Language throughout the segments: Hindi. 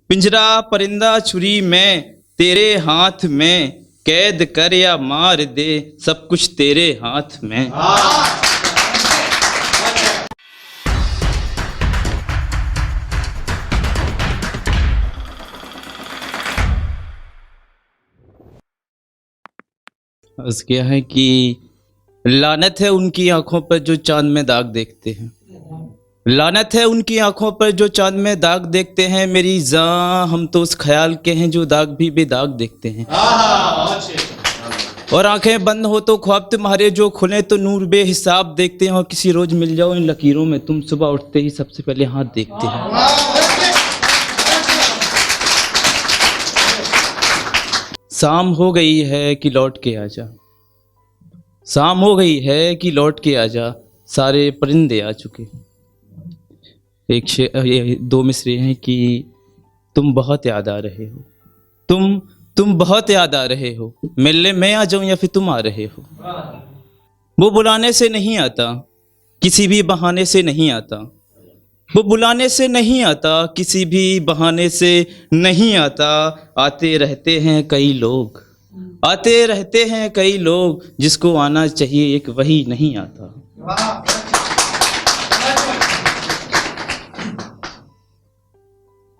पिंजरा परिंदा छुरी मैं तेरे हाथ में, कैद कर या मार दे सब कुछ तेरे हाथ में। बस क्या है कि लानत है उनकी आंखों पर जो चांद में दाग देखते हैं, लानत है उनकी आंखों पर जो चांद में दाग देखते हैं। मेरी जान हम तो उस ख्याल के हैं जो दाग भी बेदाग देखते हैं। और आंखें बंद हो तो ख्वाब तुम्हारे जो खुले तो नूर बेहिसाब देखते हैं। और किसी रोज मिल जाओ इन लकीरों में तुम, सुबह उठते ही सबसे पहले हाथ देखते हैं। शाम हो गई है कि लौट के आजा, शाम हो गई है कि लौट के आजा, सारे परिंदे आ चुके। ये दो मिसरे हैं कि तुम बहुत याद आ रहे हो, तुम बहुत याद आ रहे हो, मिलने मैं आ जाऊं या फिर तुम आ रहे हो। वो बुलाने से नहीं आता, किसी भी बहाने से नहीं आता, वो बुलाने से नहीं आता, किसी भी बहाने से नहीं आता। आते रहते हैं कई लोग, आते रहते हैं कई लोग, जिसको आना चाहिए एक वही नहीं आता।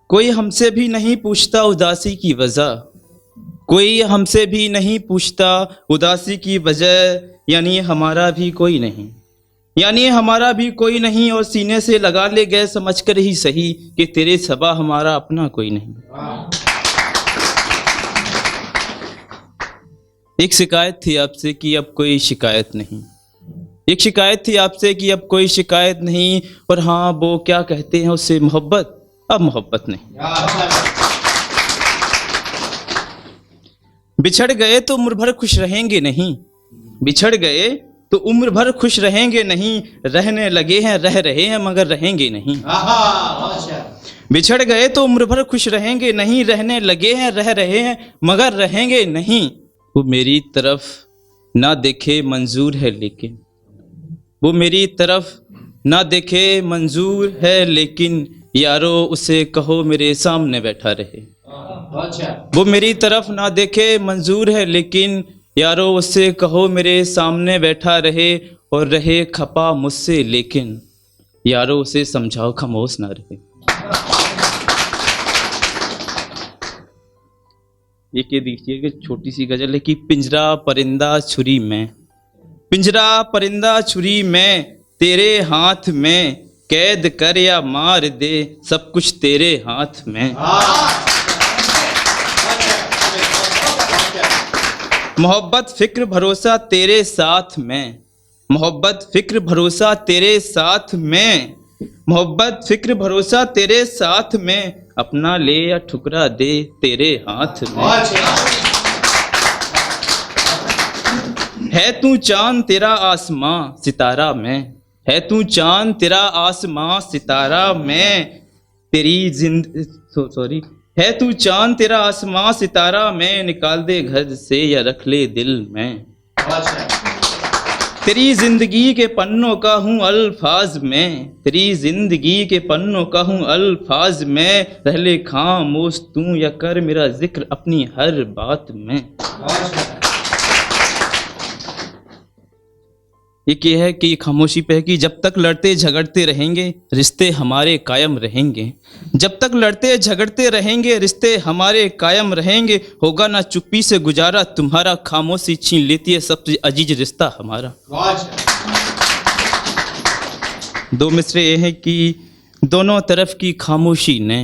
कोई हमसे भी नहीं पूछता उदासी की वजह, कोई हमसे भी नहीं पूछता उदासी की वजह, यानी हमारा भी कोई नहीं, यानी हमारा भी कोई नहीं। और सीने से लगा ले गए समझकर ही सही कि तेरे सिवा हमारा अपना कोई नहीं। एक शिकायत थी आपसे कि अब कोई शिकायत नहीं, एक शिकायत थी आपसे कि अब कोई शिकायत नहीं। और हाँ वो क्या कहते हैं उससे मोहब्बत, अब मोहब्बत नहीं। बिछड़ गए तो उम्र भर खुश रहेंगे नहीं, बिछड़ गए तो उम्र भर खुश रहेंगे नहीं। रहने लगे हैं रह रहे हैं मगर रहेंगे नहीं। बिछड़ गए तो उम्र भर खुश रहेंगे नहीं, रहने लगे हैं रह रहे हैं मगर रहेंगे नहीं। वो मेरी तरफ ना देखे मंजूर है लेकिन, वो मेरी तरफ ना देखे मंजूर है लेकिन, यारो उसे कहो मेरे सामने बैठा रहे। वो मेरी तरफ ना देखे मंजूर है लेकिन, यारो उससे कहो मेरे सामने बैठा रहे। और रहे खपा मुझसे लेकिन, यारो उसे समझाओ खामोश ना रहे। ये कह दीजिए कि छोटी सी गजल है कि पिंजरा परिंदा छुरी में, पिंजरा परिंदा छुरी में तेरे हाथ में, कैद कर या मार दे सब कुछ तेरे हाथ में। मोहब्बत फिक्र भरोसा तेरे साथ में, मोहब्बत फिक्र भरोसा तेरे साथ में, मोहब्बत फिक्र भरोसा तेरे साथ में। अपना ले या ठुकरा दे तेरे हाथ में। है तू चांद तेरा आसमां सितारा में, है तू चांद तेरा आसमां सितारा में। तेरी सॉरी है तू चांद तेरा आसमां सितारा में, निकाल दे घर से या रख ले दिल में। तेरी जिंदगी के पन्नों का हूँ अल्फाज में, तेरी जिंदगी के पन्नों का हूँ अल्फाज में। रह ले खामोश तू या कर मेरा जिक्र अपनी हर बात में। एक ये है कि खामोशी पे है कि जब तक लड़ते झगड़ते रहेंगे रिश्ते हमारे कायम रहेंगे, जब तक लड़ते झगड़ते रहेंगे रिश्ते हमारे कायम रहेंगे। होगा ना चुप्पी से गुजारा तुम्हारा, खामोशी छीन लेती है सबसे अजीज रिश्ता हमारा। दो मिसरे ये हैं कि दोनों तरफ की खामोशी ने,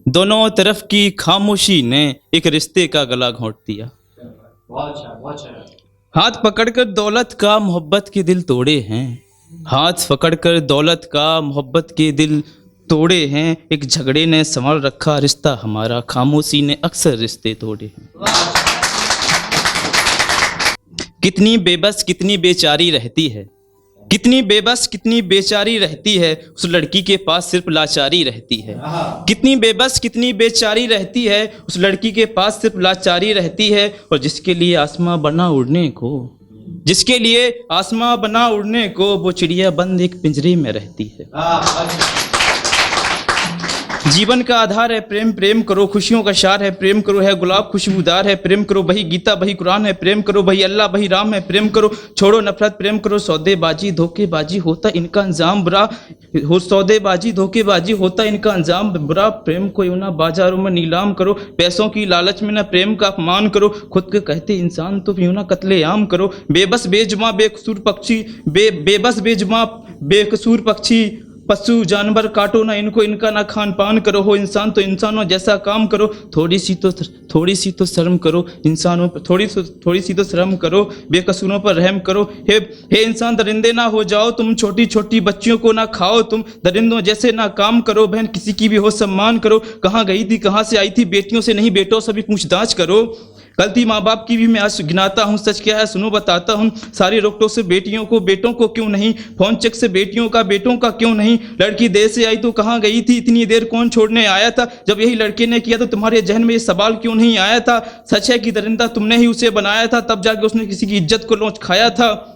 दोनों तरफ की खामोशी ने एक रिश्ते का गला घोंट दिया। हाथ पकड़कर दौलत का मोहब्बत के दिल तोड़े हैं, हाथ पकड़कर दौलत का मोहब्बत के दिल तोड़े हैं। एक झगड़े ने संभाल रखा रिश्ता हमारा, खामोशी ने अक्सर रिश्ते तोड़े हैं। कितनी बेबस कितनी बेचारी रहती है, कितनी बेबस कितनी बेचारी रहती है, उस लड़की के पास सिर्फ लाचारी रहती है। कितनी बेबस कितनी बेचारी रहती है, उस लड़की के पास सिर्फ लाचारी रहती है। और जिसके लिए आसमां बना उड़ने को, जिसके लिए आसमां बना उड़ने को, वो चिड़िया बंद एक पिंजरे में रहती है। जीवन का आधार है प्रेम, प्रेम करो, खुशियों का शार है प्रेम करो, है गुलाब खुशबूदार है प्रेम करो, वही गीता वही कुरान है प्रेम करो, वही अल्लाह वही राम है प्रेम करो, छोड़ो नफरत प्रेम करो, सौदेबाजी धोखेबाजी होता इनका अंजाम बुरा हो, सौदेबाजी धोखेबाजी होता इनका अंजाम बुरा, प्रेम को यूं ना बाजारों में नीलाम करो, पैसों की लालच में ना प्रेम का अपमान करो, खुद के कहते इंसान तो यूं ना कत्लेआम करो, बेबस बेजुबां बेकसूर पक्षी बेबस बेजुबां बेकसूर पक्षी पशु जानवर काटो ना इनको, इनका ना खान पान करो, हो इंसान तो इंसानों जैसा काम करो, थोड़ी सी तो शर्म करो, इंसानों पर थोड़ी सी तो शर्म करो, बेकसूरों पर रहम करो, हे इंसान दरिंदे ना हो जाओ तुम, छोटी छोटी बच्चियों को ना खाओ तुम, दरिंदों जैसे ना काम करो, बहन किसी की भी हो सम्मान करो, कहाँ गई थी कहाँ से आई थी, बेटियों से नहीं बेटों से भी पूछताछ करो, गलती माँ बाप की भी मैं आज गिनाता हूँ, सच क्या है सुनो बताता हूँ, सारी रोकटोक से बेटियों को बेटों को क्यों नहीं, फोन चेक से बेटियों का बेटों का क्यों नहीं, लड़की देर से आई तो कहाँ गई थी, इतनी देर कौन छोड़ने आया था, जब यही लड़के ने किया तो तुम्हारे जहन में ये सवाल क्यों नहीं आया था, सच है कि दरिंदा तुमने ही उसे बनाया था, तब जाके उसने किसी की इज्जत को लोच खाया था,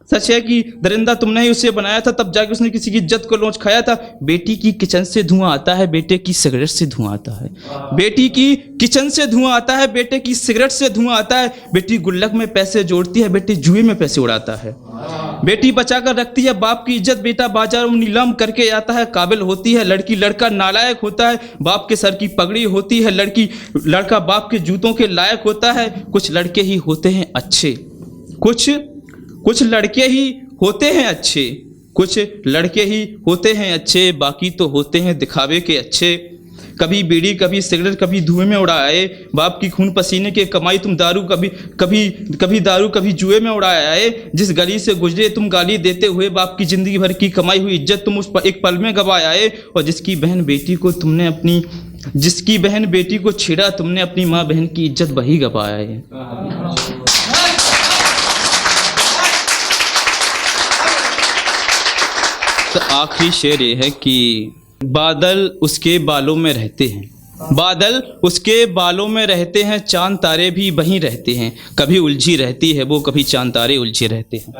सच है कि दरिंदा तुमने ही उसे बनाया था, तब जाके उसने किसी की इज्जत को लोच खाया था, बेटी की किचन से धुआं आता है, बेटे की सिगरेट से धुआं आता है, बेटी की किचन से धुआं आता है, बेटे की सिगरेट से धुआं आता है, बेटी गुल्लक में पैसे जोड़ती है, बेटी जुए में पैसे उड़ाता है, बेटी बचा कर रखती है बाप की इज्जत, बेटा बाजारों में नीलाम करके आता है, काबिल होती है लड़की, लड़का नालायक होता है, बाप के सर की पगड़ी होती है, लड़का बाप के जूतों के लायक होता है, कुछ लड़के ही होते हैं अच्छे, कुछ लड़के ही होते हैं अच्छे, कुछ लड़के ही होते हैं अच्छे, बाकी तो होते हैं दिखावे के अच्छे, कभी बीड़ी कभी सिगरेट कभी धुएं में उड़ाए, बाप की खून पसीने के कमाई तुम दारू कभी दारू कभी जुए में उड़ाए, जिस गली से गुजरे तुम गाली देते हुए, बाप की जिंदगी भर की कमाई हुई इज्जत तुम उस पर एक पल में गवा आए, और जिसकी बहन बेटी को छेड़ा तुमने, अपनी माँ बहन की इज्जत वही गवाया है। तो आखिरी शेर ये है कि बादल उसके बालों में रहते हैं, बादल उसके बालों में रहते हैं, चांद तारे भी वहीं रहते हैं, कभी उलझी रहती है वो कभी चांद तारे उलझे रहते हैं।